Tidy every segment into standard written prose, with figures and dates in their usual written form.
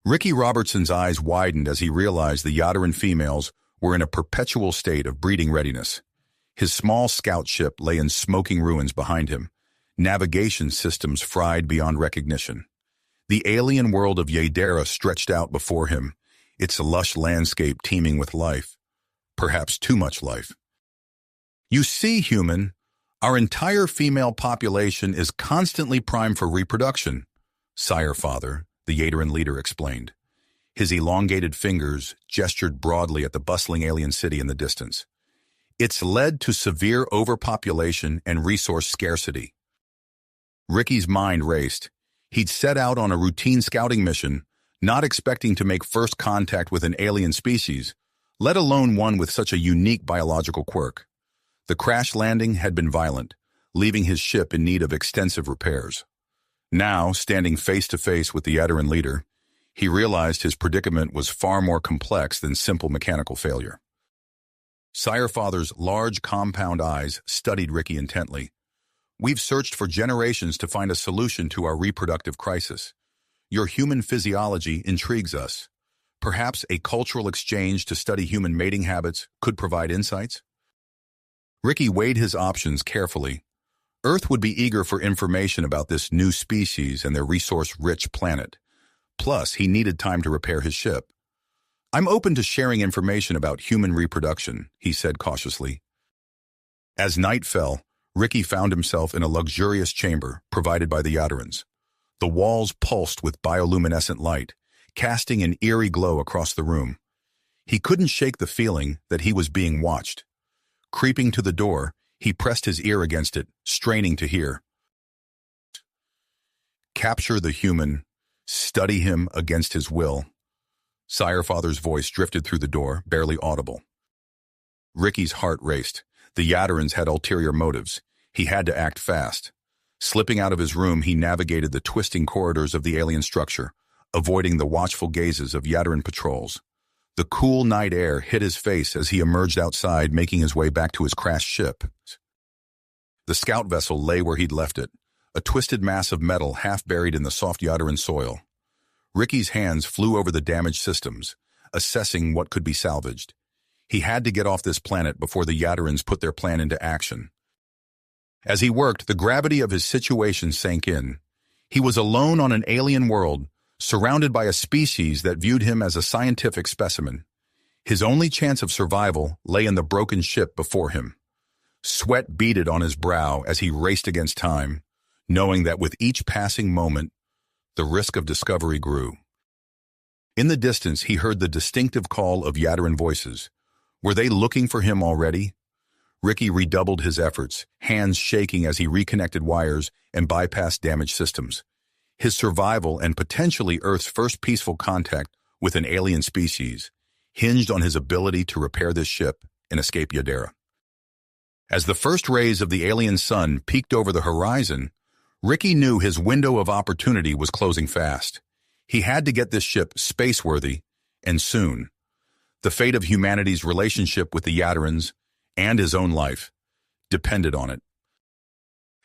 Ricky Robertson's eyes widened as he realized the Yadaran females were in a perpetual state of breeding readiness. His small scout ship lay in smoking ruins behind him, navigation systems fried beyond recognition. The alien world of Yadera stretched out before him, its lush landscape teeming with life, perhaps too much life. You see, human, our entire female population is constantly primed for reproduction, Sire Father, the Yadaran leader explained. His elongated fingers gestured broadly at the bustling alien city in the distance. It's led to severe overpopulation and resource scarcity. Ricky's mind raced. He'd set out on a routine scouting mission, not expecting to make first contact with an alien species, let alone one with such a unique biological quirk. The crash landing had been violent, leaving his ship in need of extensive repairs. Now, standing face to face with the Yadaran leader, he realized his predicament was far more complex than simple mechanical failure. Sire Father's large compound eyes studied Ricky intently. We've searched for generations to find a solution to our reproductive crisis. Your human physiology intrigues us. Perhaps a cultural exchange to study human mating habits could provide insights? Ricky weighed his options carefully. Earth would be eager for information about this new species and their resource-rich planet. Plus, he needed time to repair his ship. I'm open to sharing information about human reproduction, he said cautiously. As night fell, Ricky found himself in a luxurious chamber provided by the Yadarans. The walls pulsed with bioluminescent light, casting an eerie glow across the room. He couldn't shake the feeling that he was being watched. Creeping to the door, he pressed his ear against it, straining to hear. Capture the human, study him against his will. Sire Father's voice drifted through the door, barely audible. Ricky's heart raced. The Yadarans had ulterior motives. He had to act fast. Slipping out of his room, he navigated the twisting corridors of the alien structure, avoiding the watchful gazes of Yadaran patrols. The cool night air hit his face as he emerged outside, making his way back to his crashed ship. The scout vessel lay where he'd left it, a twisted mass of metal half buried in the soft Yadaran soil. Ricky's hands flew over the damaged systems, assessing what could be salvaged. He had to get off this planet before the Yadarans put their plan into action. As he worked, the gravity of his situation sank in. He was alone on an alien world, surrounded by a species that viewed him as a scientific specimen. His only chance of survival lay in the broken ship before him. Sweat beaded on his brow as he raced against time, knowing that with each passing moment, the risk of discovery grew. In the distance, he heard the distinctive call of Yadaran voices. Were they looking for him already? Ricky redoubled his efforts, hands shaking as he reconnected wires and bypassed damaged systems. His survival and potentially Earth's first peaceful contact with an alien species hinged on his ability to repair this ship and escape Yadera. As the first rays of the alien sun peeked over the horizon, Ricky knew his window of opportunity was closing fast. He had to get this ship space-worthy, and soon. The fate of humanity's relationship with the Yadarans and his own life depended on it.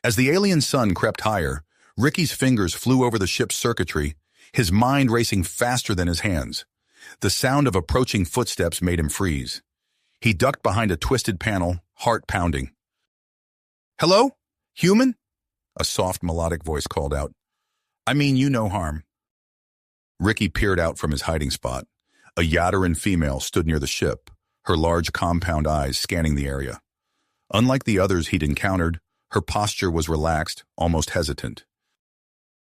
As the alien sun crept higher, Ricky's fingers flew over the ship's circuitry, his mind racing faster than his hands. The sound of approaching footsteps made him freeze. He ducked behind a twisted panel, heart pounding. "Hello? Human?" A soft, melodic voice called out. "I mean you no harm." Ricky peered out from his hiding spot. A Yadaran female stood near the ship, her large compound eyes scanning the area. Unlike the others he'd encountered, her posture was relaxed, almost hesitant.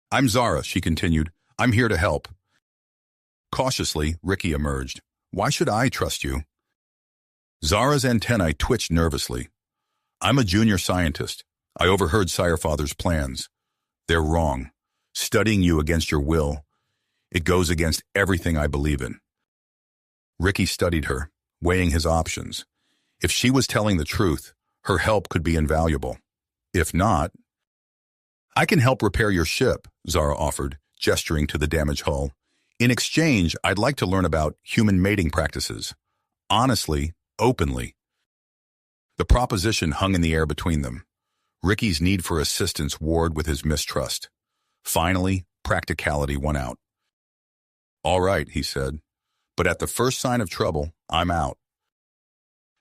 "I'm Zara," she continued. "I'm here to help." Cautiously, Ricky emerged. "Why should I trust you?" Zara's antennae twitched nervously. "I'm a junior scientist. I overheard Sire Father's plans. They're wrong. Studying you against your will, it goes against everything I believe in." Ricky studied her, weighing his options. If she was telling the truth, her help could be invaluable. If not, "I can help repair your ship," Zara offered, gesturing to the damaged hull. "In exchange, I'd like to learn about human mating practices. Honestly, openly." The proposition hung in the air between them. Ricky's need for assistance warred with his mistrust. Finally, practicality won out. All right, he said. But at the first sign of trouble, I'm out.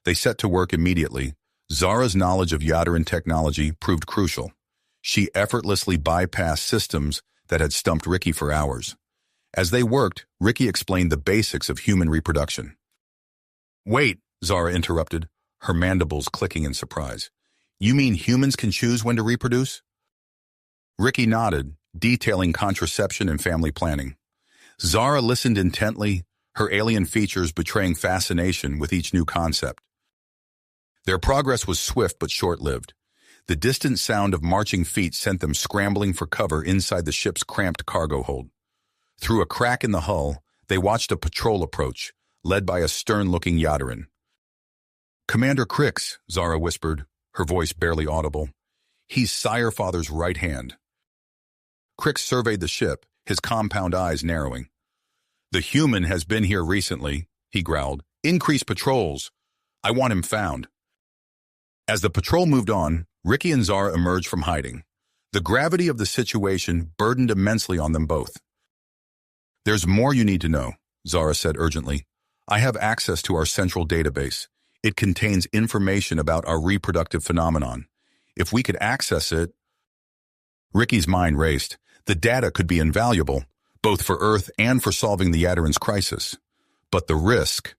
They set to work immediately. Zara's knowledge of Yadaran technology proved crucial. She effortlessly bypassed systems that had stumped Ricky for hours. As they worked, Ricky explained the basics of human reproduction. Wait, Zara interrupted, her mandibles clicking in surprise. You mean humans can choose when to reproduce? Ricky nodded, detailing contraception and family planning. Zara listened intently, her alien features betraying fascination with each new concept. Their progress was swift but short-lived. The distant sound of marching feet sent them scrambling for cover inside the ship's cramped cargo hold. Through a crack in the hull, they watched a patrol approach, led by a stern-looking Yadaran. Commander Crix, Zara whispered, her voice barely audible. He's Sire-Father's right hand. Crix surveyed the ship, his compound eyes narrowing. The human has been here recently, he growled. Increase patrols. I want him found. As the patrol moved on, Ricky and Zara emerged from hiding. The gravity of the situation burdened immensely on them both. There's more you need to know, Zara said urgently. I have access to our central database. It contains information about our reproductive phenomenon. If we could access it... Ricky's mind raced. The data could be invaluable, both for Earth and for solving the Yadaran's crisis. But the risk...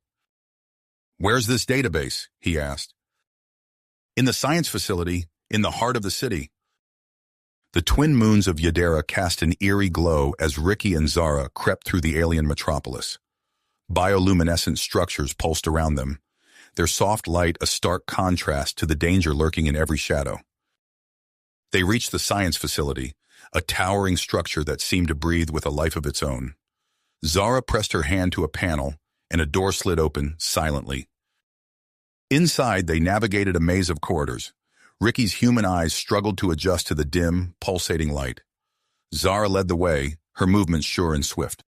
Where's this database? He asked. In the science facility, in the heart of the city. The twin moons of Yadera cast an eerie glow as Ricky and Zara crept through the alien metropolis. Bioluminescent structures pulsed around them, their soft light a stark contrast to the danger lurking in every shadow. They reached the science facility, a towering structure that seemed to breathe with a life of its own. Zara pressed her hand to a panel, and a door slid open silently. Inside, they navigated a maze of corridors. Ricky's human eyes struggled to adjust to the dim, pulsating light. Zara led the way, her movements sure and swift.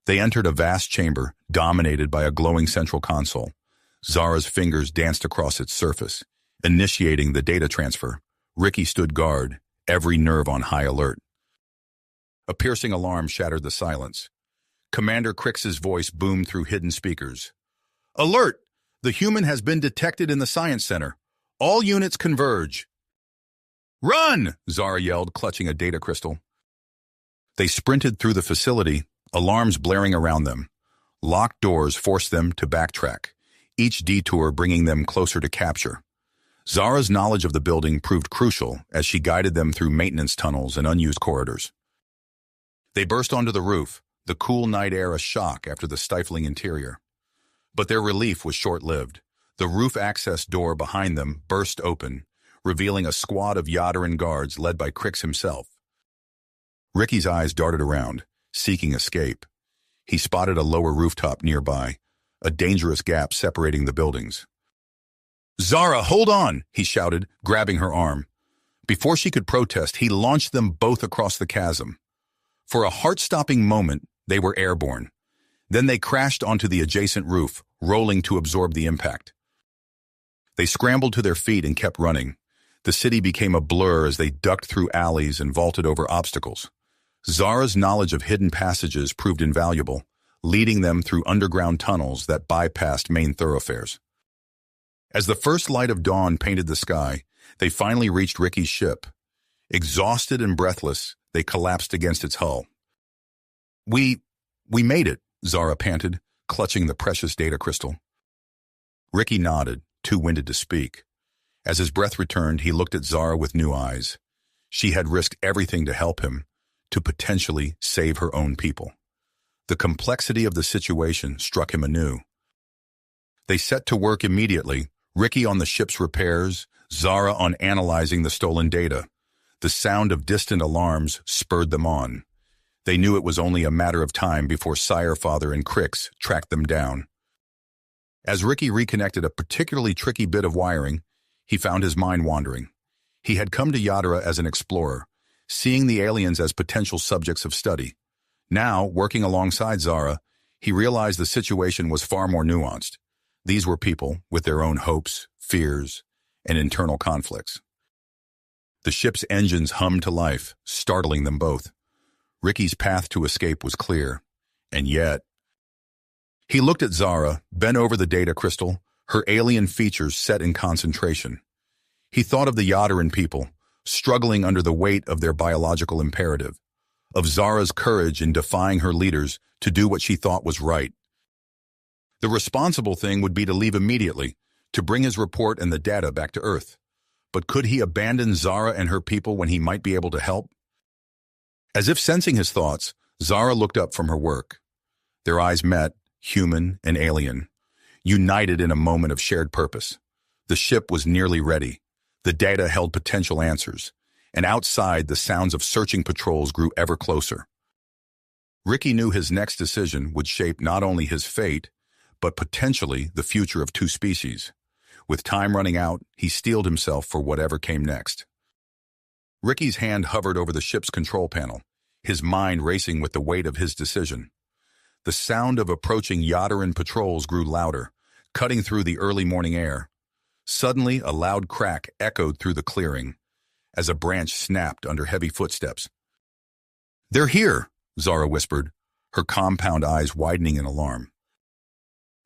They entered a vast chamber, dominated by a glowing central console. Zara's fingers danced across its surface, initiating the data transfer. Ricky stood guard, every nerve on high alert. A piercing alarm shattered the silence. Commander Crix's voice boomed through hidden speakers. Alert! The human has been detected in the Science Center. All units converge. Run! Zara yelled, clutching a data crystal. They sprinted through the facility, alarms blaring around them. Locked doors forced them to backtrack, each detour bringing them closer to capture. Zara's knowledge of the building proved crucial as she guided them through maintenance tunnels and unused corridors. They burst onto the roof, the cool night air a shock after the stifling interior. But their relief was short-lived. The roof access door behind them burst open, revealing a squad of Yadaran guards led by Crix himself. Ricky's eyes darted around, seeking escape. He spotted a lower rooftop nearby, a dangerous gap separating the buildings. Zara, hold on, he shouted, grabbing her arm. Before she could protest, he launched them both across the chasm. For a heart-stopping moment, they were airborne. Then they crashed onto the adjacent roof, rolling to absorb the impact. They scrambled to their feet and kept running. The city became a blur as they ducked through alleys and vaulted over obstacles. Zara's knowledge of hidden passages proved invaluable, leading them through underground tunnels that bypassed main thoroughfares. As the first light of dawn painted the sky, they finally reached Ricky's ship. Exhausted and breathless, they collapsed against its hull. We made it, Zara panted, clutching the precious data crystal. Ricky nodded, too winded to speak. As his breath returned, he looked at Zara with new eyes. She had risked everything to help him, to potentially save her own people. The complexity of the situation struck him anew. They set to work immediately, Ricky on the ship's repairs, Zara on analyzing the stolen data. The sound of distant alarms spurred them on. They knew it was only a matter of time before Sire-Father and Crix tracked them down. As Ricky reconnected a particularly tricky bit of wiring, he found his mind wandering. He had come to Yadera as an explorer, seeing the aliens as potential subjects of study. Now, working alongside Zara, he realized the situation was far more nuanced. These were people with their own hopes, fears, and internal conflicts. The ship's engines hummed to life, startling them both. Ricky's path to escape was clear. And yet, he looked at Zara, bent over the data crystal, her alien features set in concentration. He thought of the Yadaran people, struggling under the weight of their biological imperative, of Zara's courage in defying her leaders to do what she thought was right. The responsible thing would be to leave immediately, to bring his report and the data back to Earth. But could he abandon Zara and her people when he might be able to help? As if sensing his thoughts, Zara looked up from her work. Their eyes met, human and alien, united in a moment of shared purpose. The ship was nearly ready. The data held potential answers, and outside the sounds of searching patrols grew ever closer. Ricky knew his next decision would shape not only his fate, but potentially the future of two species. With time running out, he steeled himself for whatever came next. Ricky's hand hovered over the ship's control panel, his mind racing with the weight of his decision. The sound of approaching Yadaran patrols grew louder, cutting through the early morning air. Suddenly, a loud crack echoed through the clearing, as a branch snapped under heavy footsteps. "They're here," Zara whispered, her compound eyes widening in alarm.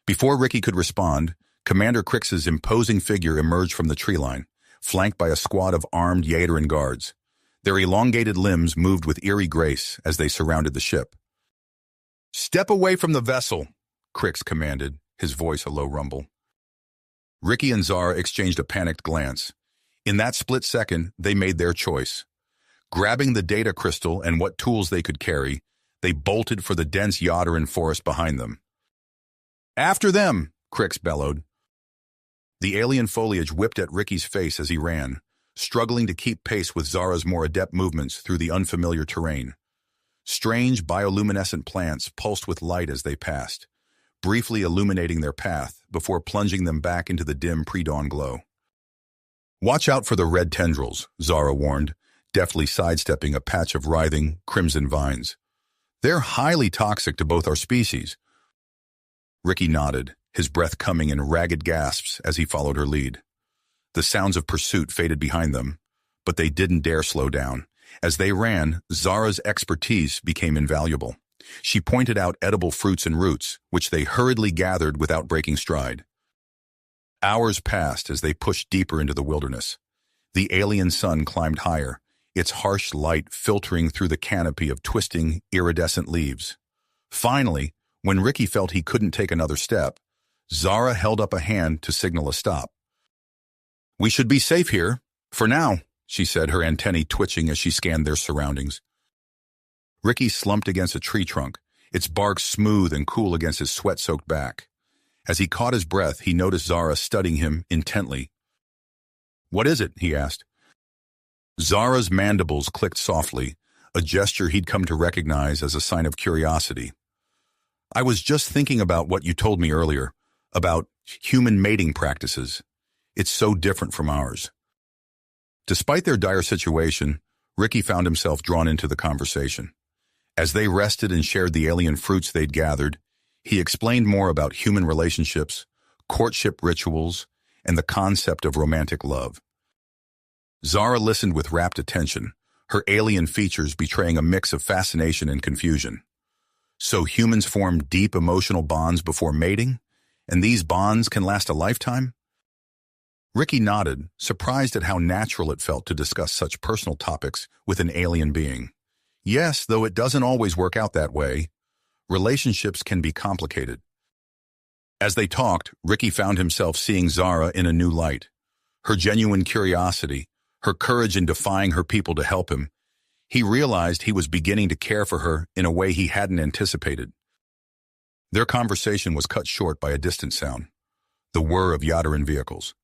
Before Ricky could respond, Commander Crix's imposing figure emerged from the tree line, flanked by a squad of armed Yadaran guards. Their elongated limbs moved with eerie grace as they surrounded the ship. "Step away from the vessel," Crix commanded, his voice a low rumble. Ricky and Zara exchanged a panicked glance. In that split second, they made their choice. Grabbing the data crystal and what tools they could carry, they bolted for the dense Yadaran forest behind them. "After them!" Crix bellowed. The alien foliage whipped at Ricky's face as he ran, struggling to keep pace with Zara's more adept movements through the unfamiliar terrain. Strange bioluminescent plants pulsed with light as they passed, briefly illuminating their path before plunging them back into the dim pre-dawn glow. "Watch out for the red tendrils," Zara warned, deftly sidestepping a patch of writhing, crimson vines. "They're highly toxic to both our species." Ricky nodded, his breath coming in ragged gasps as he followed her lead. The sounds of pursuit faded behind them, but they didn't dare slow down. As they ran, Zara's expertise became invaluable. She pointed out edible fruits and roots, which they hurriedly gathered without breaking stride. Hours passed as they pushed deeper into the wilderness. The alien sun climbed higher, its harsh light filtering through the canopy of twisting, iridescent leaves. Finally, when Ricky felt he couldn't take another step, Zara held up a hand to signal a stop. "We should be safe here, for now," she said, her antennae twitching as she scanned their surroundings. Ricky slumped against a tree trunk, its bark smooth and cool against his sweat-soaked back. As he caught his breath, he noticed Zara studying him intently. "What is it?" he asked. Zara's mandibles clicked softly, a gesture he'd come to recognize as a sign of curiosity. "I was just thinking about what you told me earlier, about human mating practices. It's so different from ours." Despite their dire situation, Ricky found himself drawn into the conversation. As they rested and shared the alien fruits they'd gathered, he explained more about human relationships, courtship rituals, and the concept of romantic love. Zara listened with rapt attention, her alien features betraying a mix of fascination and confusion. So humans form deep emotional bonds before mating, and these bonds can last a lifetime? Ricky nodded, surprised at how natural it felt to discuss such personal topics with an alien being. Yes, though it doesn't always work out that way. Relationships can be complicated. As they talked, Ricky found himself seeing Zara in a new light. Her genuine curiosity, her courage in defying her people to help him. He realized he was beginning to care for her in a way he hadn't anticipated. Their conversation was cut short by a distant sound, the whir of Yadaran vehicles.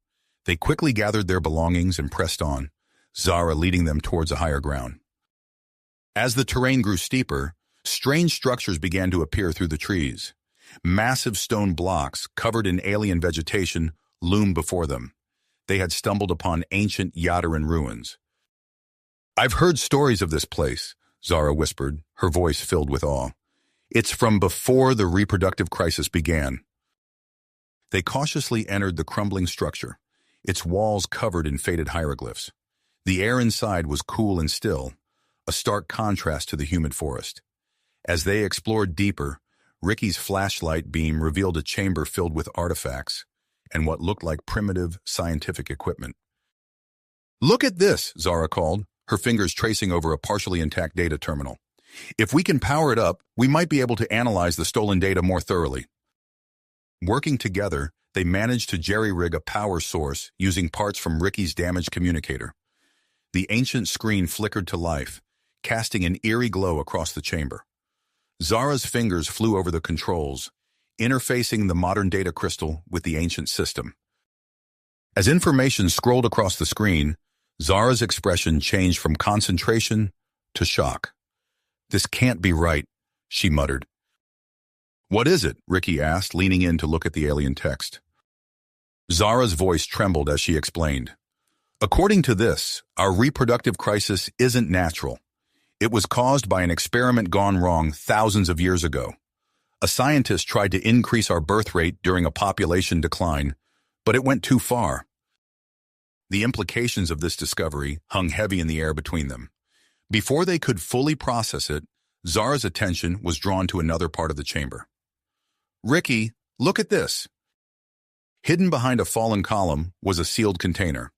They quickly gathered their belongings and pressed on, Zara leading them towards a higher ground. As the terrain grew steeper, strange structures began to appear through the trees. Massive stone blocks, covered in alien vegetation, loomed before them. They had stumbled upon ancient Yadaran ruins. "I've heard stories of this place," Zara whispered, her voice filled with awe. "It's from before the reproductive crisis began." They cautiously entered the crumbling structure, its walls covered in faded hieroglyphs. The air inside was cool and still, a stark contrast to the humid forest. As they explored deeper, Ricky's flashlight beam revealed a chamber filled with artifacts and what looked like primitive scientific equipment. "Look at this," Zara called, her fingers tracing over a partially intact data terminal. "If we can power it up, we might be able to analyze the stolen data more thoroughly." Working together, they managed to jerry-rig a power source using parts from Ricky's damaged communicator. The ancient screen flickered to life, casting an eerie glow across the chamber. Zara's fingers flew over the controls, interfacing the modern data crystal with the ancient system. As information scrolled across the screen, Zara's expression changed from concentration to shock. "This can't be right," she muttered. "What is it?" Ricky asked, leaning in to look at the alien text. Zara's voice trembled as she explained. "According to this, our reproductive crisis isn't natural. It was caused by an experiment gone wrong thousands of years ago. A scientist tried to increase our birth rate during a population decline, but it went too far." The implications of this discovery hung heavy in the air between them. Before they could fully process it, Zara's attention was drawn to another part of the chamber. "Ricky, look at this." Hidden behind a fallen column was a sealed container.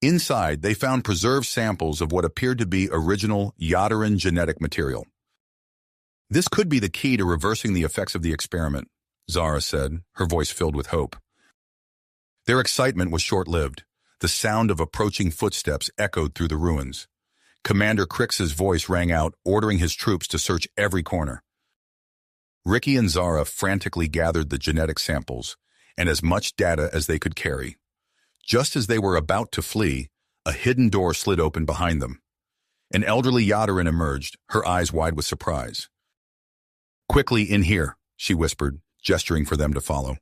Inside, they found preserved samples of what appeared to be original Yadaran genetic material. "This could be the key to reversing the effects of the experiment," Zara said, her voice filled with hope. Their excitement was short-lived. The sound of approaching footsteps echoed through the ruins. Commander Crix's voice rang out, ordering his troops to search every corner. Ricky and Zara frantically gathered the genetic samples and as much data as they could carry. Just as they were about to flee, a hidden door slid open behind them. An elderly Yadaran emerged, her eyes wide with surprise. "Quickly, in here," she whispered, gesturing for them to follow.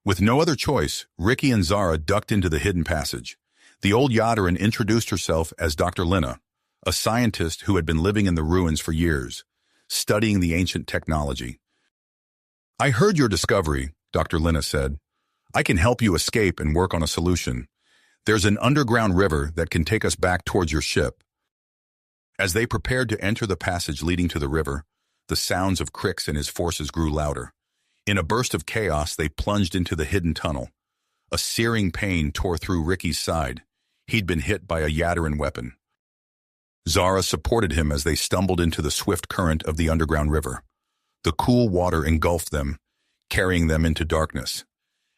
With no other choice, Ricky and Zara ducked into the hidden passage. The old Yadaran introduced herself as Dr. Lina, a scientist who had been living in the ruins for years, studying the ancient technology. "I heard your discovery," Dr. Lina said. "I can help you escape and work on a solution. There's an underground river that can take us back towards your ship." As they prepared to enter the passage leading to the river, the sounds of Crix and his forces grew louder. In a burst of chaos, they plunged into the hidden tunnel. A searing pain tore through Ricky's side. He'd been hit by a Yadaran weapon. Zara supported him as they stumbled into the swift current of the underground river. The cool water engulfed them, carrying them into darkness.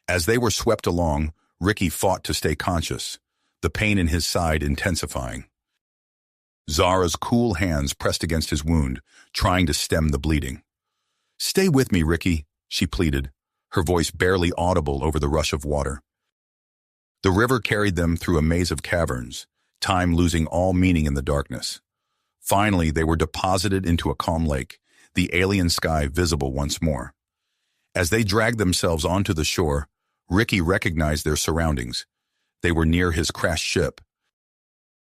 As they were swept along, Ricky fought to stay conscious, the pain in his side intensifying. Zara's cool hands pressed against his wound, trying to stem the bleeding. "Stay with me, Ricky," she pleaded, her voice barely audible over the rush of water. The river carried them through a maze of caverns, time losing all meaning in the darkness. Finally, they were deposited into a calm lake, the alien sky visible once more. As they dragged themselves onto the shore, Ricky recognized their surroundings. They were near his crashed ship.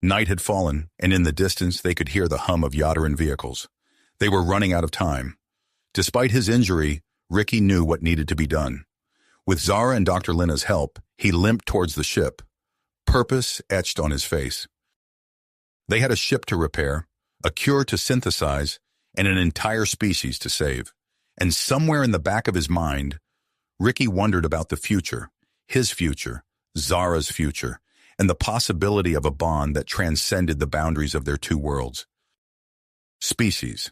Night had fallen, and in the distance they could hear the hum of Yadaran vehicles. They were running out of time. Despite his injury, Ricky knew what needed to be done. With Zara and Dr. Lina's help, he limped towards the ship, purpose etched on his face. They had a ship to repair, a cure to synthesize, and an entire species to save. And somewhere in the back of his mind, Ricky wondered about the future, his future, Zara's future, and the possibility of a bond that transcended the boundaries of their two worlds. Species.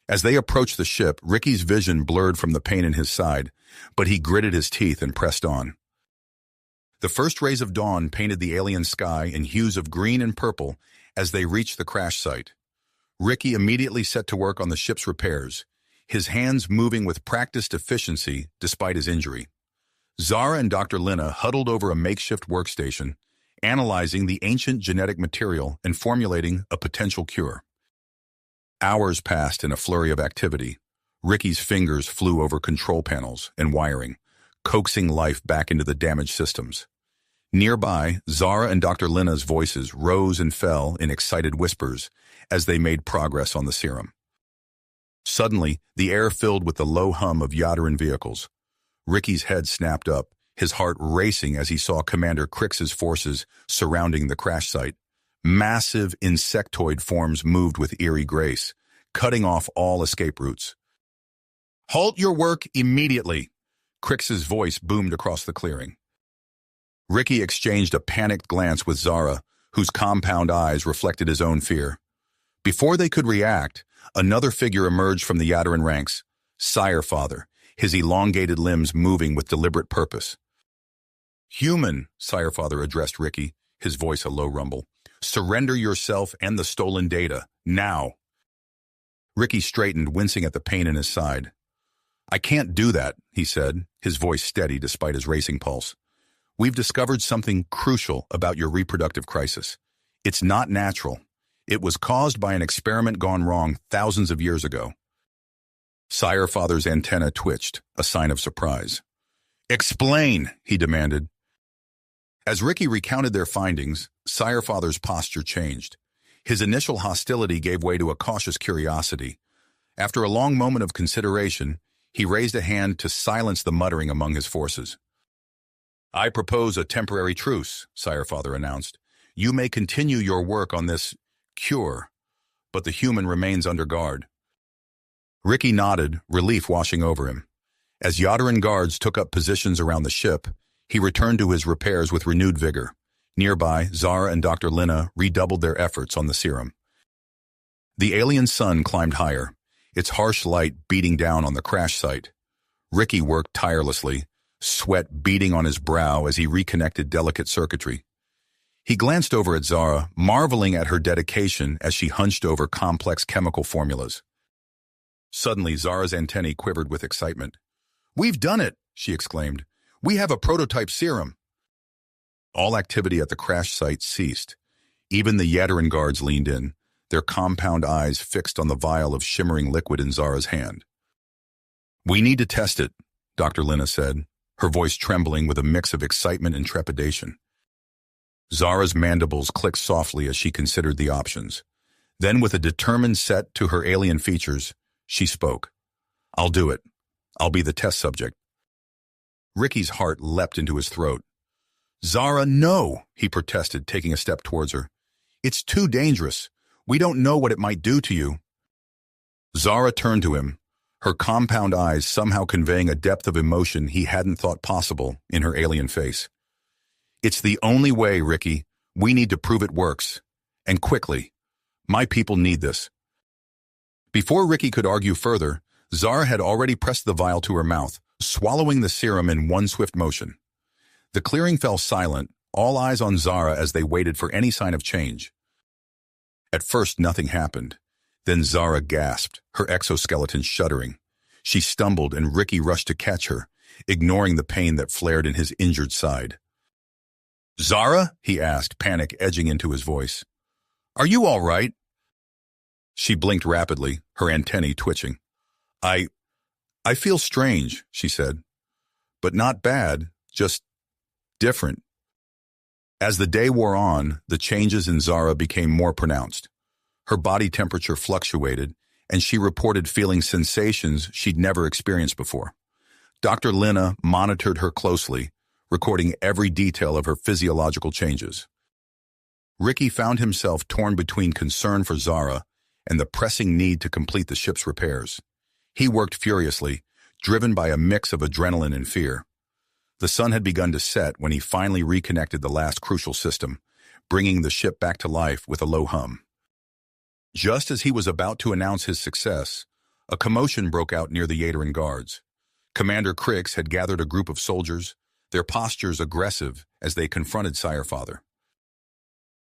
As they approached the ship, Ricky's vision blurred from the pain in his side, but he gritted his teeth and pressed on. The first rays of dawn painted the alien sky in hues of green and purple as they reached the crash site. Ricky immediately set to work on the ship's repairs, his hands moving with practiced efficiency despite his injury. Zara and Dr. Lina huddled over a makeshift workstation, analyzing the ancient genetic material and formulating a potential cure. Hours passed in a flurry of activity. Ricky's fingers flew over control panels and wiring, coaxing life back into the damaged systems. Nearby, Zara and Dr. Lina's voices rose and fell in excited whispers as they made progress on the serum. Suddenly, the air filled with the low hum of Yadaran vehicles. Ricky's head snapped up, his heart racing as he saw Commander Crix's forces surrounding the crash site. Massive insectoid forms moved with eerie grace, cutting off all escape routes. Halt your work immediately. Crix's voice boomed across the clearing. Ricky exchanged a panicked glance with Zara, whose compound eyes reflected his own fear. Before they could react, another figure emerged from the Yadaran ranks, Sirefather, his elongated limbs moving with deliberate purpose. Human, Sirefather addressed Ricky, his voice a low rumble. Surrender yourself and the stolen data, now. Ricky straightened, wincing at the pain in his side. I can't do that, he said, his voice steady despite his racing pulse. We've discovered something crucial about your reproductive crisis. It's not natural. It was caused by an experiment gone wrong thousands of years ago. Sirefather's antenna twitched, a sign of surprise. Explain, he demanded. As Ricky recounted their findings, Sirefather's posture changed. His initial hostility gave way to a cautious curiosity. After a long moment of consideration, he raised a hand to silence the muttering among his forces. I propose a temporary truce, Sirefather announced. You may continue your work on this cure, but the human remains under guard. Ricky nodded, relief washing over him. As Yadaran guards took up positions around the ship, he returned to his repairs with renewed vigor. Nearby, Zara and Dr. Lina redoubled their efforts on the serum. The alien sun climbed higher, its harsh light beating down on the crash site. Ricky worked tirelessly, sweat beading on his brow as he reconnected delicate circuitry. He glanced over at Zara, marveling at her dedication as she hunched over complex chemical formulas. Suddenly, Zara's antennae quivered with excitement. We've done it, she exclaimed. We have a prototype serum. All activity at the crash site ceased. Even the Yadaran guards leaned in, their compound eyes fixed on the vial of shimmering liquid in Zara's hand. We need to test it, Dr. Lina said, her voice trembling with a mix of excitement and trepidation. Zara's mandibles clicked softly as she considered the options. Then, with a determined set to her alien features, she spoke. I'll do it. I'll be the test subject. Ricky's heart leapt into his throat. Zara, no, he protested, taking a step towards her. It's too dangerous. We don't know what it might do to you. Zara turned to him, her compound eyes somehow conveying a depth of emotion he hadn't thought possible in her alien face. It's the only way, Ricky. We need to prove it works. And quickly. My people need this. Before Ricky could argue further, Zara had already pressed the vial to her mouth, swallowing the serum in one swift motion. The clearing fell silent, all eyes on Zara as they waited for any sign of change. At first, nothing happened. Then Zara gasped, her exoskeleton shuddering. She stumbled and Ricky rushed to catch her, ignoring the pain that flared in his injured side. Zara? He asked, panic edging into his voice. Are you all right? She blinked rapidly, her antennae twitching. I feel strange, she said. But not bad, just different. As the day wore on, the changes in Zara became more pronounced. Her body temperature fluctuated, and she reported feeling sensations she'd never experienced before. Dr. Lina monitored her closely, recording every detail of her physiological changes. Ricky found himself torn between concern for Zara and the pressing need to complete the ship's repairs. He worked furiously, driven by a mix of adrenaline and fear. The sun had begun to set when he finally reconnected the last crucial system, bringing the ship back to life with a low hum. Just as he was about to announce his success, a commotion broke out near the Yadaran guards. Commander Crix had gathered a group of soldiers, their postures aggressive as they confronted Sirefather.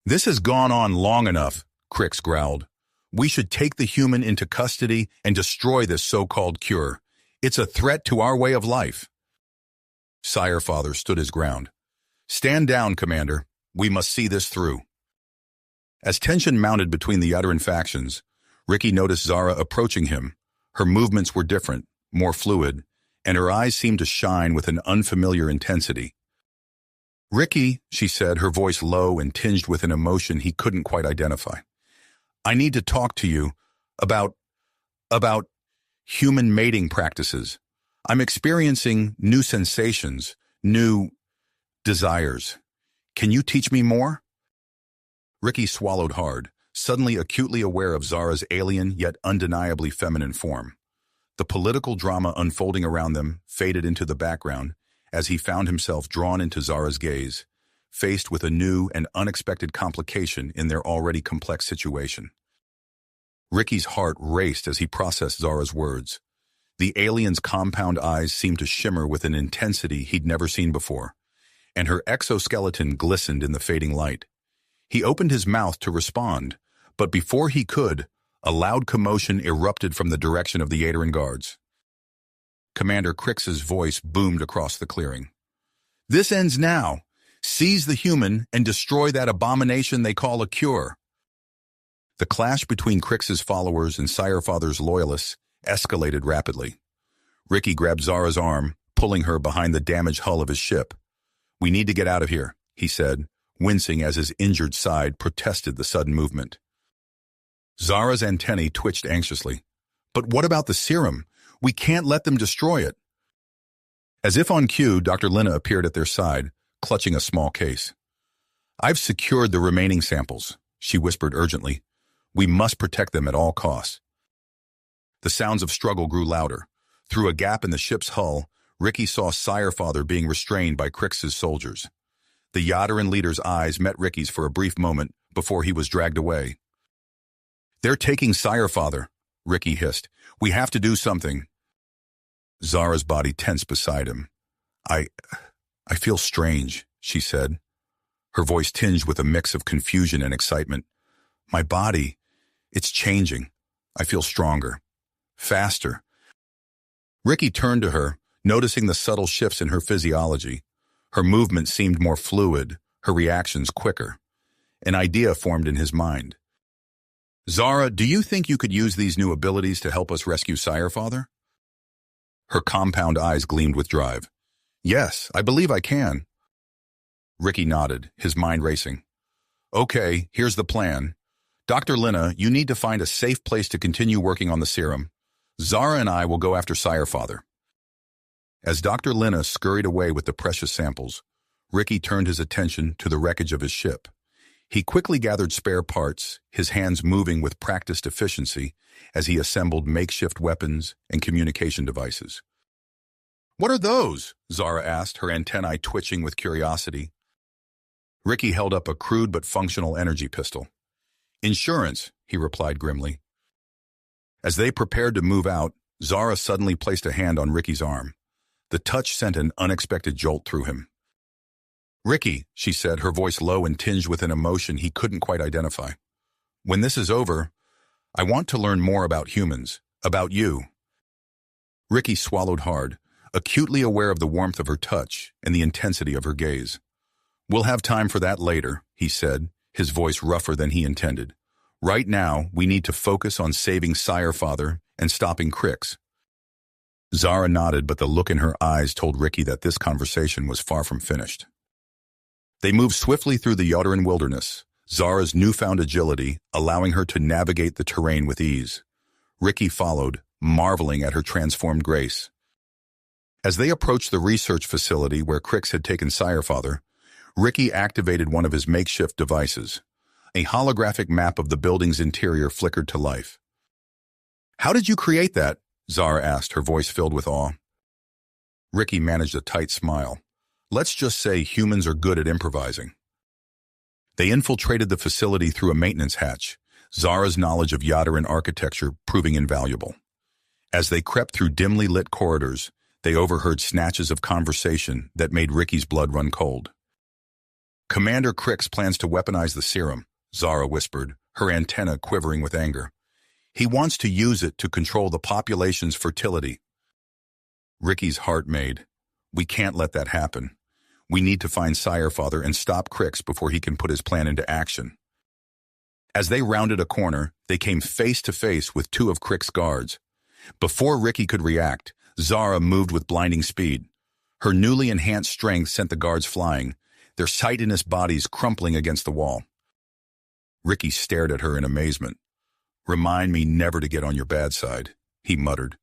This has gone on long enough, Crix growled. We should take the human into custody and destroy this so-called cure. It's a threat to our way of life. Sirefather stood his ground. Stand down, Commander. We must see this through. As tension mounted between the Yadaran factions, Ricky noticed Zara approaching him. Her movements were different, more fluid, and her eyes seemed to shine with an unfamiliar intensity. Ricky, she said, her voice low and tinged with an emotion he couldn't quite identify. I need to talk to you about human mating practices. I'm experiencing new sensations, new desires. Can you teach me more? Ricky swallowed hard, suddenly acutely aware of Zara's alien yet undeniably feminine form. The political drama unfolding around them faded into the background as he found himself drawn into Zara's gaze, faced with a new and unexpected complication in their already complex situation. Ricky's heart raced as he processed Zara's words. The alien's compound eyes seemed to shimmer with an intensity he'd never seen before, and her exoskeleton glistened in the fading light. He opened his mouth to respond, but before he could, a loud commotion erupted from the direction of the Yadarin guards. Commander Crix's voice boomed across the clearing. "This ends now. Seize the human and destroy that abomination they call a cure." The clash between Crix's followers and Sirefather's loyalists escalated rapidly. Ricky grabbed Zara's arm, pulling her behind the damaged hull of his ship. "We need to get out of here," he said, wincing as his injured side protested the sudden movement. Zara's antennae twitched anxiously. "But what about the serum? We can't let them destroy it." As if on cue, Dr. Lina appeared at their side, clutching a small case. "I've secured the remaining samples," she whispered urgently. "We must protect them at all costs." The sounds of struggle grew louder. Through a gap in the ship's hull, Ricky saw Sirefather being restrained by Crix's soldiers. The Yadarin leader's eyes met Ricky's for a brief moment before he was dragged away. "They're taking Sirefather," Ricky hissed. "We have to do something." Zara's body tensed beside him. I feel strange," she said, her voice tinged with a mix of confusion and excitement. "My body, it's changing. I feel stronger. Faster." Ricky turned to her, noticing the subtle shifts in her physiology. Her movement seemed more fluid, her reactions quicker. An idea formed in his mind. "Zara, do you think you could use these new abilities to help us rescue Sirefather?" Her compound eyes gleamed with drive. "Yes, I believe I can." Ricky nodded, his mind racing. "Okay, here's the plan. Dr. Lina, you need to find a safe place to continue working on the serum. Zara and I will go after Sirefather." As Dr. Lina scurried away with the precious samples, Ricky turned his attention to the wreckage of his ship. He quickly gathered spare parts, his hands moving with practiced efficiency as he assembled makeshift weapons and communication devices. "What are those?" Zara asked, her antennae twitching with curiosity. Ricky held up a crude but functional energy pistol. "Insurance," he replied grimly. As they prepared to move out, Zara suddenly placed a hand on Ricky's arm. The touch sent an unexpected jolt through him. "Ricky," she said, her voice low and tinged with an emotion he couldn't quite identify. "When this is over, I want to learn more about humans, about you." Ricky swallowed hard, acutely aware of the warmth of her touch and the intensity of her gaze. "We'll have time for that later," he said, his voice rougher than he intended. "Right now, we need to focus on saving Sirefather and stopping Crix." Zara nodded, but the look in her eyes told Ricky that this conversation was far from finished. They moved swiftly through the Yadarin wilderness, Zara's newfound agility allowing her to navigate the terrain with ease. Ricky followed, marveling at her transformed grace. As they approached the research facility where Crix had taken Sirefather, Ricky activated one of his makeshift devices. A holographic map of the building's interior flickered to life. "How did you create that?" Zara asked, her voice filled with awe. Ricky managed a tight smile. "Let's just say humans are good at improvising." They infiltrated the facility through a maintenance hatch, Zara's knowledge of Yadarin architecture proving invaluable. As they crept through dimly lit corridors, they overheard snatches of conversation that made Ricky's blood run cold. "Commander Crix plans to weaponize the serum," Zara whispered, her antenna quivering with anger. "He wants to use it to control the population's fertility." Ricky's heart made. "We can't let that happen. We need to find Sirefather and stop Crix before he can put his plan into action." As they rounded a corner, they came face to face with two of Crix's guards. Before Ricky could react, Zara moved with blinding speed. Her newly enhanced strength sent the guards flying, their chitinous bodies crumpling against the wall. Ricky stared at her in amazement. "Remind me never to get on your bad side," he muttered.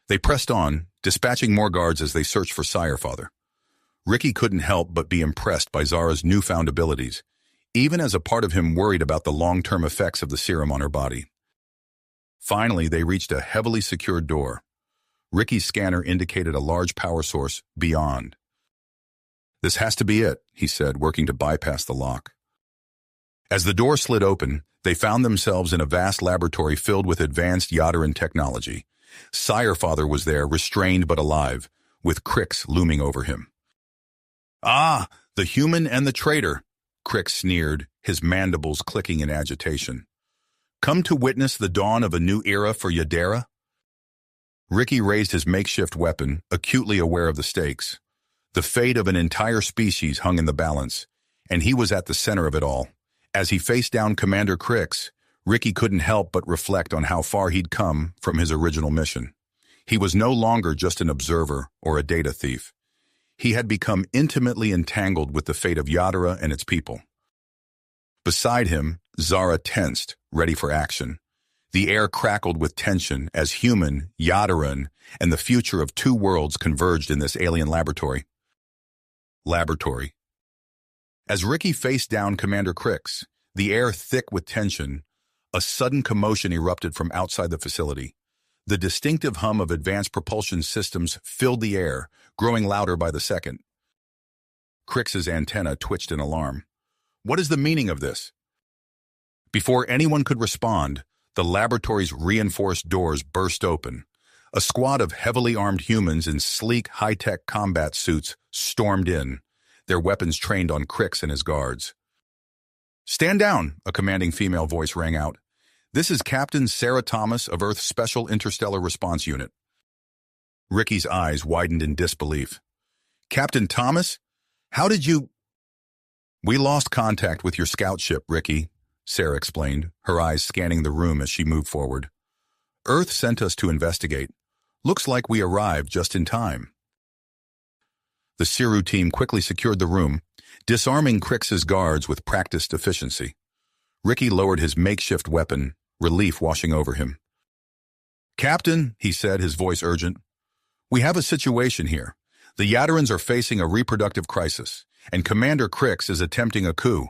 They pressed on, dispatching more guards as they searched for Sirefather. Ricky couldn't help but be impressed by Zara's newfound abilities, even as a part of him worried about the long-term effects of the serum on her body. Finally, they reached a heavily secured door. Ricky's scanner indicated a large power source beyond. "This has to be it," he said, working to bypass the lock. As the door slid open, they found themselves in a vast laboratory filled with advanced Yadaran technology. Sirefather was there, restrained but alive, with Crix looming over him. "Ah, the human and the traitor," Crix sneered, his mandibles clicking in agitation. "Come to witness the dawn of a new era for Yadera?" Ricky raised his makeshift weapon, acutely aware of the stakes. The fate of an entire species hung in the balance, and he was at the center of it all. As he faced down Commander Crix, Ricky couldn't help but reflect on how far he'd come from his original mission. He was no longer just an observer or a data thief. He had become intimately entangled with the fate of Yadera and its people. Beside him, Zara tensed, ready for action. The air crackled with tension as human, Yadaran, and the future of two worlds converged in this alien laboratory. As Ricky faced down Commander Crix, the air thick with tension, a sudden commotion erupted from outside the facility. The distinctive hum of advanced propulsion systems filled the air, growing louder by the second. Crix's antenna twitched in alarm. "What is the meaning of this?" Before anyone could respond, the laboratory's reinforced doors burst open. A squad of heavily armed humans in sleek, high-tech combat suits stormed in, their weapons trained on Crix and his guards. "Stand down," a commanding female voice rang out. "This is Captain Sarah Thomas of Earth's Special Interstellar Response Unit." Ricky's eyes widened in disbelief. "Captain Thomas? How did you—" "We lost contact with your scout ship, Ricky," Sarah explained, her eyes scanning the room as she moved forward. "Earth sent us to investigate. Looks like we arrived just in time." The Siru team quickly secured the room, disarming Crix's guards with practiced efficiency. Ricky lowered his makeshift weapon, relief washing over him. "Captain," he said, his voice urgent, "we have a situation here. The Yadarans are facing a reproductive crisis, and Commander Crix is attempting a coup."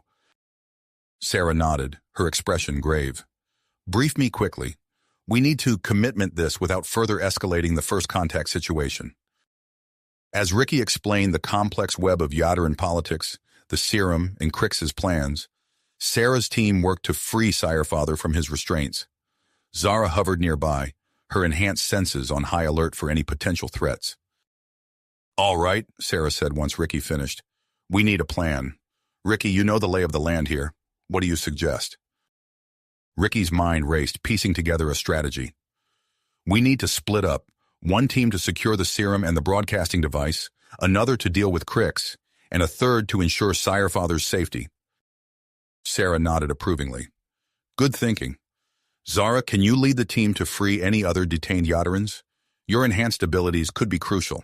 Sarah nodded, her expression grave. "Brief me quickly. We need to commitment this without further escalating the first contact situation." As Ricky explained the complex web of Yadaran politics, the serum, and Crix's plans, Sarah's team worked to free Sirefather from his restraints. Zara hovered nearby, her enhanced senses on high alert for any potential threats. "All right," Sarah said once Ricky finished. "We need a plan. Ricky, you know the lay of the land here. What do you suggest?" Ricky's mind raced, piecing together a strategy. "We need to split up. One team to secure the serum and the broadcasting device, another to deal with Crix, and a third to ensure Sirefather's safety." Sarah nodded approvingly. "Good thinking. Zara, can you lead the team to free any other detained Yadarans? Your enhanced abilities could be crucial."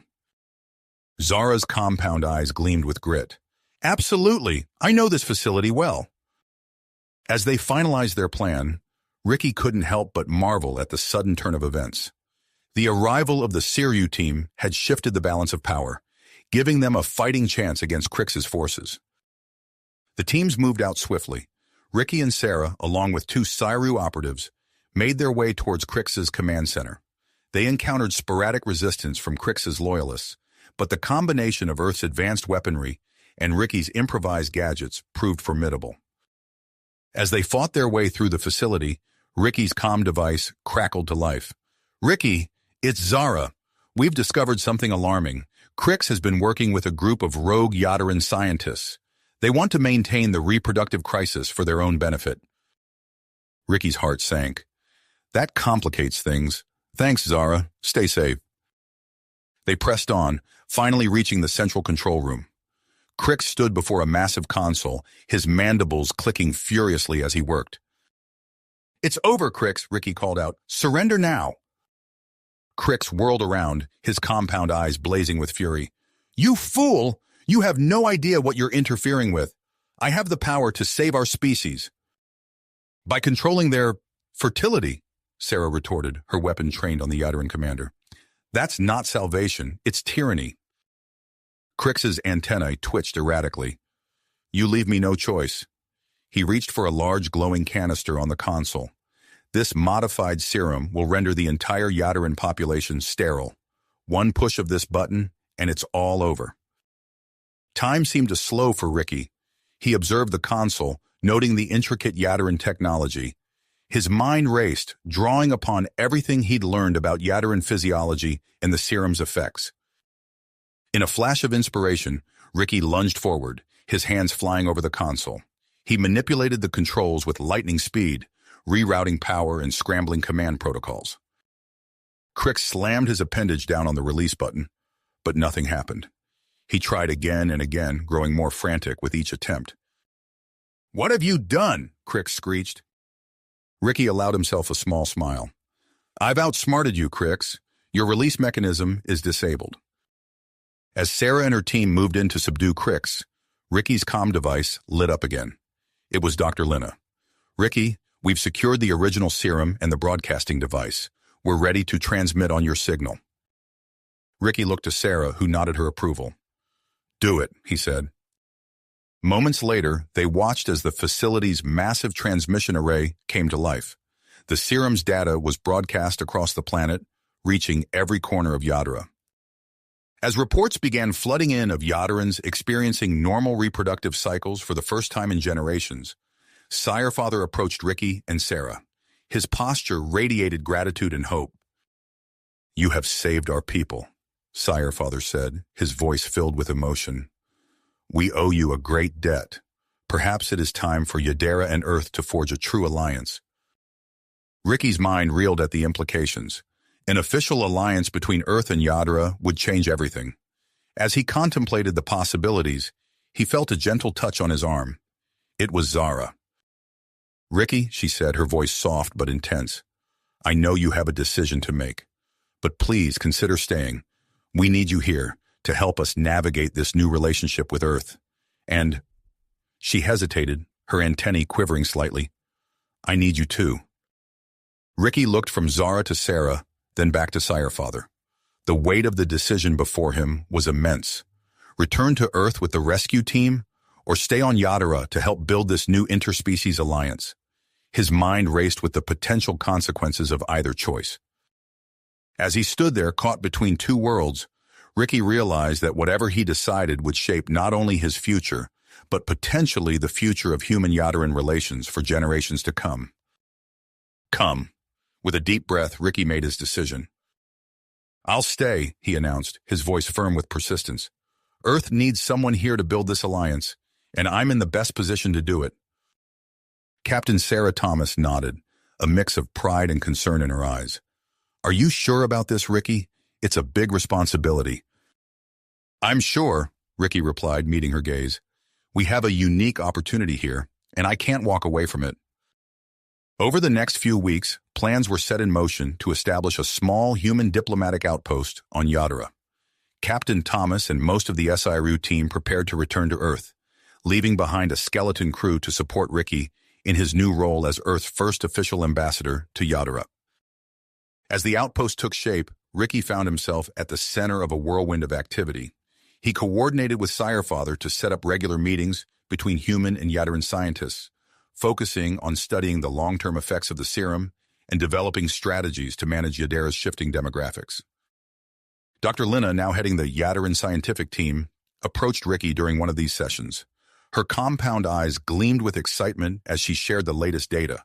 Zara's compound eyes gleamed with grit. "Absolutely. I know this facility well." As they finalized their plan, Ricky couldn't help but marvel at the sudden turn of events. The arrival of the Siru team had shifted the balance of power, giving them a fighting chance against Crix's forces. The teams moved out swiftly. Ricky and Sarah, along with two Siru operatives, made their way towards Crix's command center. They encountered sporadic resistance from Crix's loyalists, but the combination of Earth's advanced weaponry and Ricky's improvised gadgets proved formidable. As they fought their way through the facility, Ricky's comm device crackled to life. "Ricky, it's Zara. We've discovered something alarming. Crix has been working with a group of rogue Yadaran scientists. They want to maintain the reproductive crisis for their own benefit." Ricky's heart sank. "That complicates things. Thanks, Zara. Stay safe." They pressed on, finally reaching the central control room. Crix stood before a massive console, his mandibles clicking furiously as he worked. "It's over, Crix," Ricky called out. "Surrender now." Crix whirled around, his compound eyes blazing with fury. "You fool! You have no idea what you're interfering with. I have the power to save our species." "By controlling their fertility," Sarah retorted, her weapon trained on the Yadaran commander. "That's not salvation, it's tyranny." Crix's antennae twitched erratically. "You leave me no choice." He reached for a large glowing canister on the console. This modified serum will render the entire Yadaran population sterile. One push of this button, and it's all over. Time seemed to slow for Ricky. He observed the console, noting the intricate Yadaran technology. His mind raced, drawing upon everything he'd learned about Yadaran physiology and the serum's effects. In a flash of inspiration, Ricky lunged forward, his hands flying over the console. He manipulated the controls with lightning speed, rerouting power and scrambling command protocols. Crick slammed his appendage down on the release button, but nothing happened. He tried again and again, growing more frantic with each attempt. "What have you done?" Crick screeched. Ricky allowed himself a small smile. "I've outsmarted you, Crix. Your release mechanism is disabled." As Sarah and her team moved in to subdue Crix, Ricky's comm device lit up again. It was Dr. Lina. "Ricky, we've secured the original serum and the broadcasting device. We're ready to transmit on your signal." Ricky looked to Sarah, who nodded her approval. "Do it," he said. Moments later, they watched as the facility's massive transmission array came to life. The serum's data was broadcast across the planet, reaching every corner of Yadara. As reports began flooding in of Yadarans experiencing normal reproductive cycles for the first time in generations, Sirefather approached Ricky and Sarah. His posture radiated gratitude and hope. "You have saved our people," Sirefather said, his voice filled with emotion. "We owe you a great debt. Perhaps it is time for Yadara and Earth to forge a true alliance." Ricky's mind reeled at the implications. An official alliance between Earth and Yadara would change everything. As he contemplated the possibilities, he felt a gentle touch on his arm. It was Zara. "Ricky," she said, her voice soft but intense, "I know you have a decision to make, but please consider staying. We need you here to help us navigate this new relationship with Earth. And—" she hesitated, her antennae quivering slightly. "I need you too." Ricky looked from Zara to Sarah, then back to Sirefather. The weight of the decision before him was immense. Return to Earth with the rescue team, or stay on Yadara to help build this new interspecies alliance? His mind raced with the potential consequences of either choice. As he stood there caught between two worlds, Ricky realized that whatever he decided would shape not only his future, but potentially the future of human-Yadaran relations for generations to come. "Come." With a deep breath, Ricky made his decision. "I'll stay," he announced, his voice firm with persistence. "Earth needs someone here to build this alliance, and I'm in the best position to do it." Captain Sarah Thomas nodded, a mix of pride and concern in her eyes. "Are you sure about this, Ricky? It's a big responsibility." "I'm sure," Ricky replied, meeting her gaze. "We have a unique opportunity here, and I can't walk away from it." Over the next few weeks, plans were set in motion to establish a small human diplomatic outpost on Yadara. Captain Thomas and most of the SIRU team prepared to return to Earth, leaving behind a skeleton crew to support Ricky in his new role as Earth's first official ambassador to Yadara. As the outpost took shape, Ricky found himself at the center of a whirlwind of activity. He coordinated with Sirefather to set up regular meetings between human and Yadaran scientists, focusing on studying the long-term effects of the serum and developing strategies to manage Yadara's shifting demographics. Dr. Lina, now heading the Yadaran scientific team, approached Ricky during one of these sessions. Her compound eyes gleamed with excitement as she shared the latest data.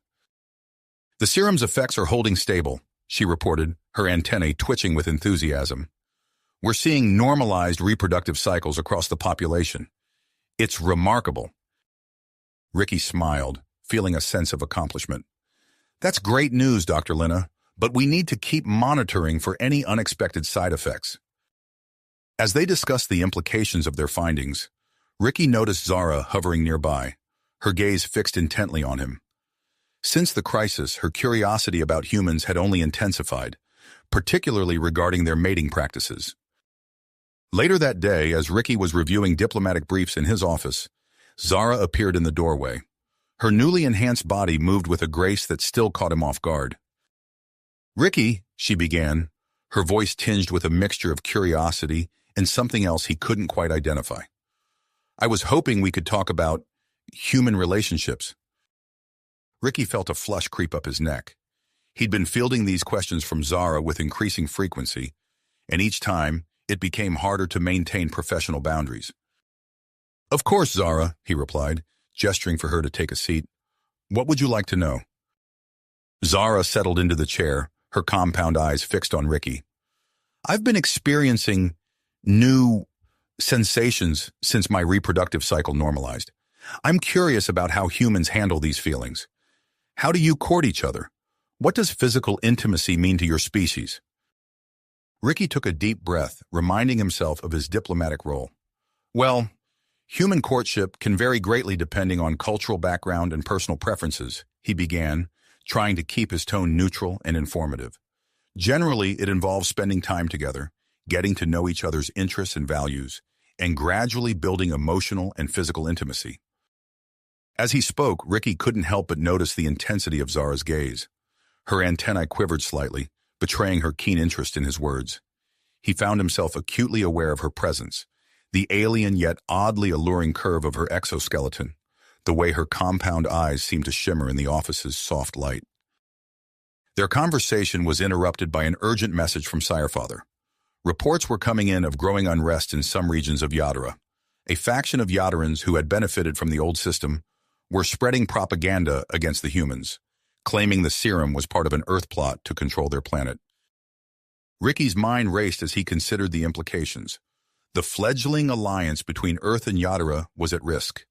"The serum's effects are holding stable," she reported, her antennae twitching with enthusiasm. "We're seeing normalized reproductive cycles across the population. It's remarkable." Ricky smiled, feeling a sense of accomplishment. "That's great news, Dr. Lina, but we need to keep monitoring for any unexpected side effects." As they discussed the implications of their findings, Ricky noticed Zara hovering nearby, her gaze fixed intently on him. Since the crisis, her curiosity about humans had only intensified, particularly regarding their mating practices. Later that day, as Ricky was reviewing diplomatic briefs in his office, Zara appeared in the doorway. Her newly enhanced body moved with a grace that still caught him off guard. "Ricky," she began, her voice tinged with a mixture of curiosity and something else he couldn't quite identify. "I was hoping we could talk about human relationships." Ricky felt a flush creep up his neck. He'd been fielding these questions from Zara with increasing frequency, and each time, it became harder to maintain professional boundaries. "Of course, Zara," he replied, gesturing for her to take a seat. "What would you like to know?" Zara settled into the chair, her compound eyes fixed on Ricky. "I've been experiencing new sensations since my reproductive cycle normalized. I'm curious about how humans handle these feelings. How do you court each other? What does physical intimacy mean to your species?" Ricky took a deep breath, reminding himself of his diplomatic role. "Well, human courtship can vary greatly depending on cultural background and personal preferences," he began, trying to keep his tone neutral and informative. "Generally, it involves spending time together, getting to know each other's interests and values, and gradually building emotional and physical intimacy." As he spoke, Ricky couldn't help but notice the intensity of Zara's gaze. Her antennae quivered slightly, betraying her keen interest in his words. He found himself acutely aware of her presence, the alien yet oddly alluring curve of her exoskeleton, the way her compound eyes seemed to shimmer in the office's soft light. Their conversation was interrupted by an urgent message from Sirefather. Reports were coming in of growing unrest in some regions of Yadara. A faction of Yadarans who had benefited from the old system were spreading propaganda against the humans, claiming the serum was part of an Earth plot to control their planet. Ricky's mind raced as he considered the implications. The fledgling alliance between Earth and Yadara was at risk.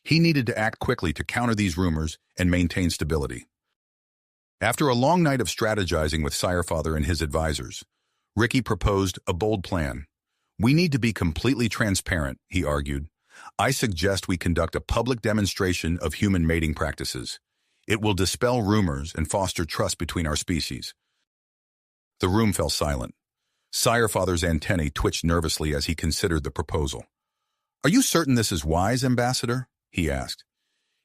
He needed to act quickly to counter these rumors and maintain stability. After a long night of strategizing with Sirefather and his advisors, Ricky proposed a bold plan. "We need to be completely transparent," he argued. "I suggest we conduct a public demonstration of human mating practices. It will dispel rumors and foster trust between our species." The room fell silent. Sirefather's antennae twitched nervously as he considered the proposal. "Are you certain this is wise, Ambassador?" he asked.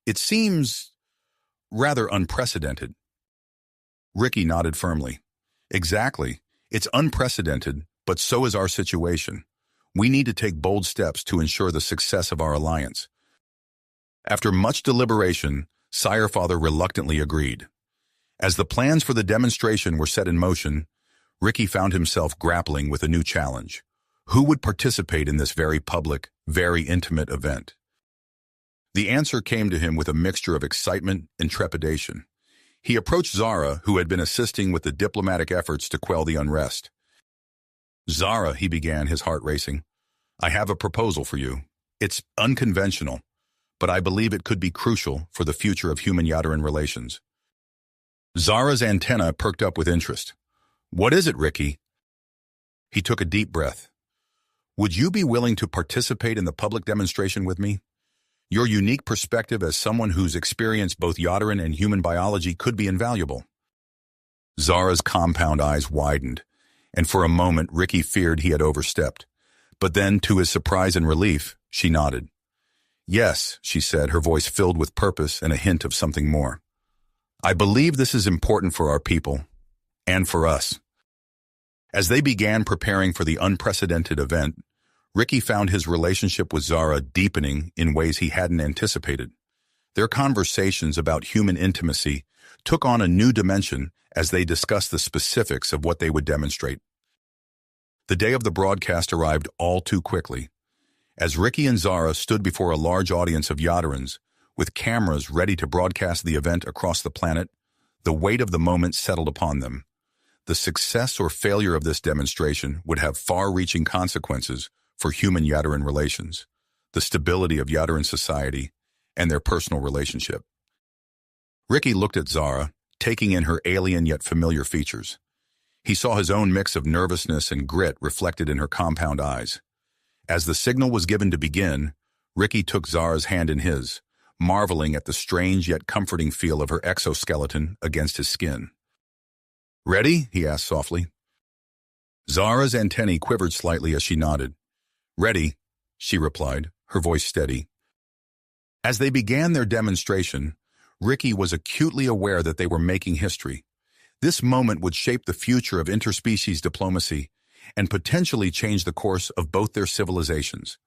"It seems rather unprecedented." Ricky nodded firmly. "Exactly. It's unprecedented, but so is our situation. We need to take bold steps to ensure the success of our alliance." After much deliberation, Sirefather reluctantly agreed. As the plans for the demonstration were set in motion, Ricky found himself grappling with a new challenge. Who would participate in this very public, very intimate event? The answer came to him with a mixture of excitement and trepidation. He approached Zara, who had been assisting with the diplomatic efforts to quell the unrest. "Zara," he began, his heart racing, "I have a proposal for you. It's unconventional, but I believe it could be crucial for the future of human-Yadaran relations." Zara's antenna perked up with interest. "What is it, Ricky?" He took a deep breath. "Would you be willing to participate in the public demonstration with me? Your unique perspective as someone who's experienced both Yadaran and human biology could be invaluable." Zara's compound eyes widened, and for a moment Ricky feared he had overstepped. But then, to his surprise and relief, she nodded. "Yes," she said, her voice filled with purpose and a hint of something more. "I believe this is important for our people, and for us." As they began preparing for the unprecedented event, Ricky found his relationship with Zara deepening in ways he hadn't anticipated. Their conversations about human intimacy took on a new dimension as they discussed the specifics of what they would demonstrate. The day of the broadcast arrived all too quickly. As Ricky and Zara stood before a large audience of Yadarans, with cameras ready to broadcast the event across the planet, the weight of the moment settled upon them. The success or failure of this demonstration would have far-reaching consequences for human Yadaran relations, the stability of Yadaran society, and their personal relationship. Ricky looked at Zara, taking in her alien yet familiar features. He saw his own mix of nervousness and grit reflected in her compound eyes. As the signal was given to begin, Ricky took Zara's hand in his, marveling at the strange yet comforting feel of her exoskeleton against his skin. "Ready?" he asked softly. Zara's antennae quivered slightly as she nodded. "Ready," she replied, her voice steady. As they began their demonstration, Ricky was acutely aware that they were making history. This moment would shape the future of interspecies diplomacy and potentially change the course of both their civilizations.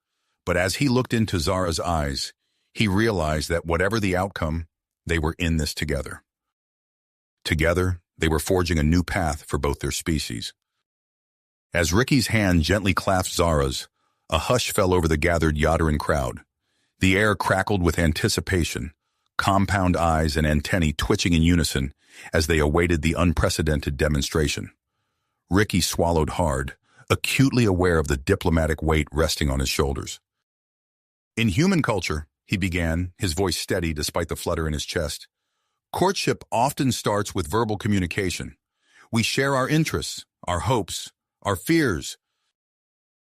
But as he looked into Zara's eyes, he realized that whatever the outcome, they were in this together. Together, They were forging a new path for both their species. As Ricky's hand gently clasped Zara's, a hush fell over the gathered Yadarin crowd. The air crackled with anticipation, compound eyes and antennae twitching in unison as they awaited the unprecedented demonstration. Ricky swallowed hard, acutely aware of the diplomatic weight resting on his shoulders. In human culture, he began, his voice steady despite the flutter in his chest, courtship often starts with verbal communication. We share our interests, our hopes, our fears.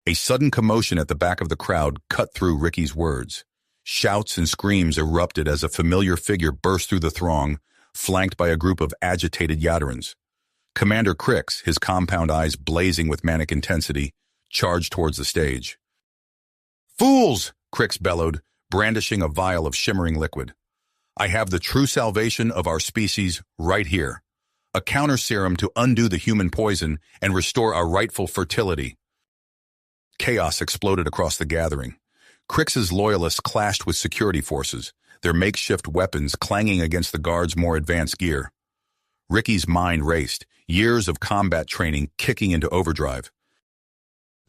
A sudden commotion at the back of the crowd cut through Ricky's words. Shouts and screams erupted as a familiar figure burst through the throng, flanked by a group of agitated Yadarans. Commander Crix, his compound eyes blazing with manic intensity, charged towards the stage. "Fools!" Crix bellowed, brandishing a vial of shimmering liquid. "I have the true salvation of our species right here. A counter serum to undo the human poison and restore our rightful fertility." Chaos exploded across the gathering. Crix's loyalists clashed with security forces, their makeshift weapons clanging against the guards' more advanced gear. Ricky's mind raced, years of combat training kicking into overdrive.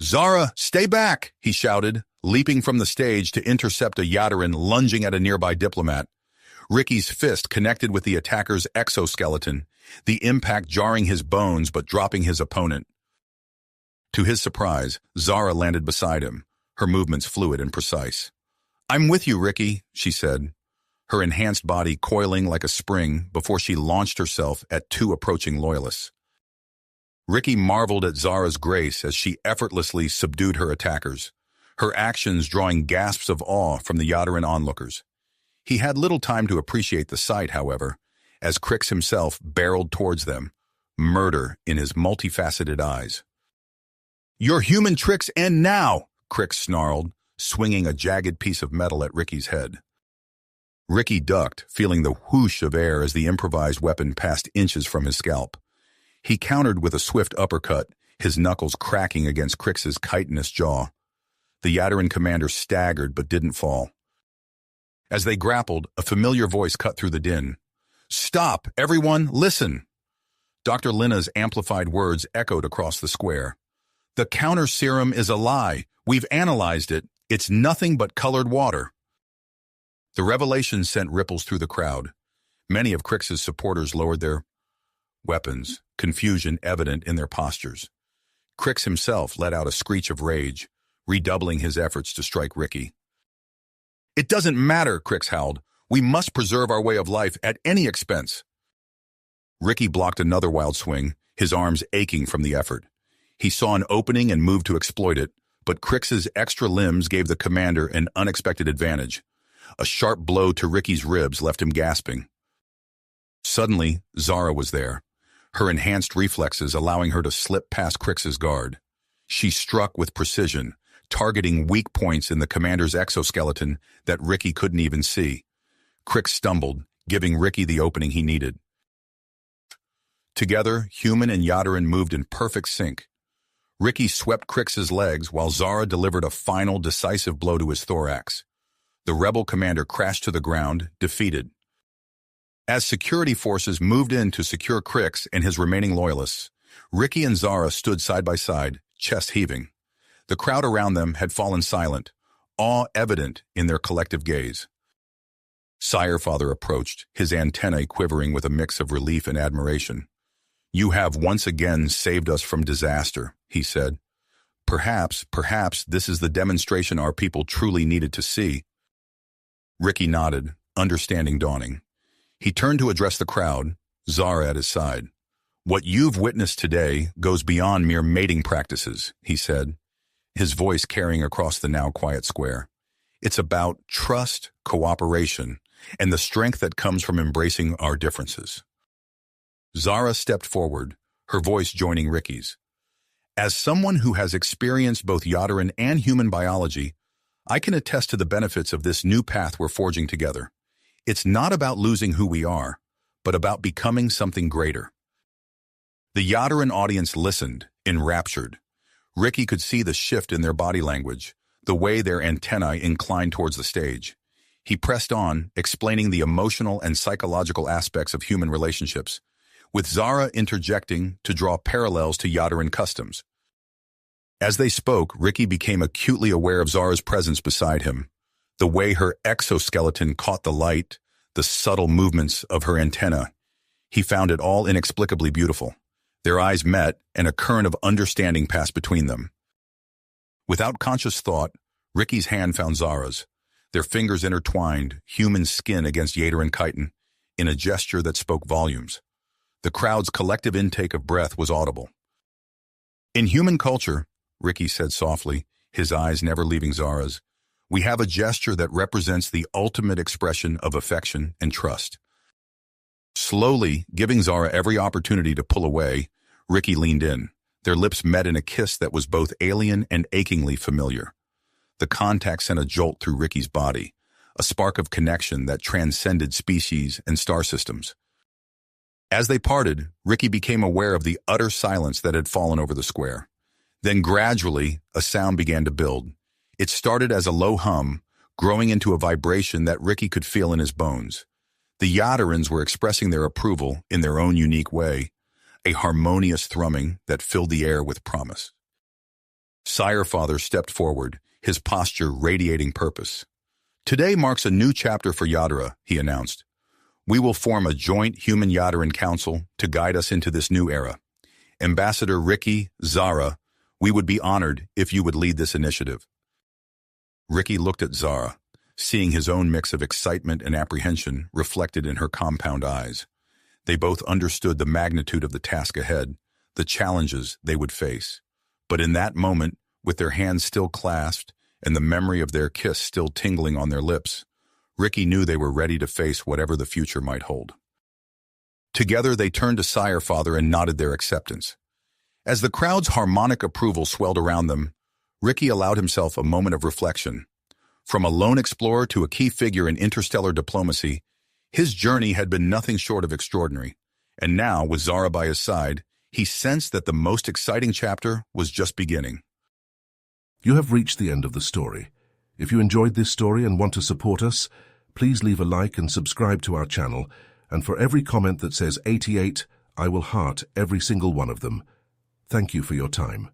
"Zara, stay back!" he shouted, leaping from the stage to intercept a Yadarin lunging at a nearby diplomat. Ricky's fist connected with the attacker's exoskeleton, the impact jarring his bones but dropping his opponent. To his surprise, Zara landed beside him, her movements fluid and precise. "I'm with you, Ricky," she said, her enhanced body coiling like a spring before she launched herself at two approaching loyalists. Ricky marveled at Zara's grace as she effortlessly subdued her attackers, her actions drawing gasps of awe from the Yadarin onlookers. He had little time to appreciate the sight, however, as Crix himself barreled towards them, murder in his multifaceted eyes. "Your human tricks end now!" Crix snarled, swinging a jagged piece of metal at Ricky's head. Ricky ducked, feeling the whoosh of air as the improvised weapon passed inches from his scalp. He countered with a swift uppercut, his knuckles cracking against Crix's chitinous jaw. The Yadarin commander staggered but didn't fall. As they grappled, a familiar voice cut through the din. "Stop, everyone, listen!" Dr. Linna's amplified words echoed across the square. "The counter serum is a lie. We've analyzed it. It's nothing but colored water." The revelation sent ripples through the crowd. Many of Crix's supporters lowered their weapons, confusion evident in their postures. Crix himself let out a screech of rage, redoubling his efforts to strike Ricky. "It doesn't matter," Crix howled. "We must preserve our way of life at any expense." Ricky blocked another wild swing, his arms aching from the effort. He saw an opening and moved to exploit it, but Crix's extra limbs gave the commander an unexpected advantage. A sharp blow to Ricky's ribs left him gasping. Suddenly, Zara was there, her enhanced reflexes allowing her to slip past Crix's guard. She struck with precision, targeting weak points in the commander's exoskeleton that Ricky couldn't even see. Crix stumbled, giving Ricky the opening he needed. Together, human and Yadarin moved in perfect sync. Ricky swept Crix's legs while Zara delivered a final, decisive blow to his thorax. The rebel commander crashed to the ground, defeated. As security forces moved in to secure Crix and his remaining loyalists, Ricky and Zara stood side by side, chest heaving. The crowd around them had fallen silent, awe evident in their collective gaze. Sire-Father approached, his antennae quivering with a mix of relief and admiration. "You have once again saved us from disaster," he said. Perhaps this is the demonstration our people truly needed to see." Ricky nodded, understanding dawning. He turned to address the crowd, Zara at his side. "What you've witnessed today goes beyond mere mating practices," he said, his voice carrying across the now quiet square. "It's about trust, cooperation, and the strength that comes from embracing our differences." Zara stepped forward, her voice joining Ricky's. "As someone who has experienced both Yadarin and human biology, I can attest to the benefits of this new path we're forging together. It's not about losing who we are, but about becoming something greater." The Yadarin audience listened, enraptured. Ricky could see the shift in their body language, the way their antennae inclined towards the stage. He pressed on, explaining the emotional and psychological aspects of human relationships. with Zara interjecting to draw parallels to Yadaran customs. As they spoke, Ricky became acutely aware of Zara's presence beside him. The way her exoskeleton caught the light, the subtle movements of her antenna. He found it all inexplicably beautiful. Their eyes met, and a current of understanding passed between them. Without conscious thought, Ricky's hand found Zara's. Their fingers intertwined, human skin against Yadaran chitin, in a gesture that spoke volumes. The crowd's collective intake of breath was audible. In human culture, Ricky said softly, his eyes never leaving Zara's, we have a gesture that represents the ultimate expression of affection and trust. Slowly, giving Zara every opportunity to pull away, Ricky leaned in. Their lips met in a kiss that was both alien and achingly familiar. The contact sent a jolt through Ricky's body, a spark of connection that transcended species and star systems. As they parted, Ricky became aware of the utter silence that had fallen over the square. Then gradually, a sound began to build. It started as a low hum, growing into a vibration that Ricky could feel in his bones. The Yadarans were expressing their approval in their own unique way, a harmonious thrumming that filled the air with promise. Sire Father stepped forward, his posture radiating purpose. Today marks a new chapter for Yadara, he announced. We will form a joint human Yadaran council to guide us into this new era. Ambassador Ricky, Zara, we would be honored if you would lead this initiative. Ricky looked at Zara, seeing his own mix of excitement and apprehension reflected in her compound eyes. They both understood the magnitude of the task ahead, the challenges they would face. But in that moment, with their hands still clasped and the memory of their kiss still tingling on their lips, Ricky knew they were ready to face whatever the future might hold. Together, they turned to Sire Father and nodded their acceptance. As the crowd's harmonic approval swelled around them, Ricky allowed himself a moment of reflection. From a lone explorer to a key figure in interstellar diplomacy, his journey had been nothing short of extraordinary. And now, with Zara by his side, he sensed that the most exciting chapter was just beginning. You have reached the end of the story. If you enjoyed this story and want to support us, please leave a like and subscribe to our channel, and for every comment that says 88, I will heart every single one of them. Thank you for your time.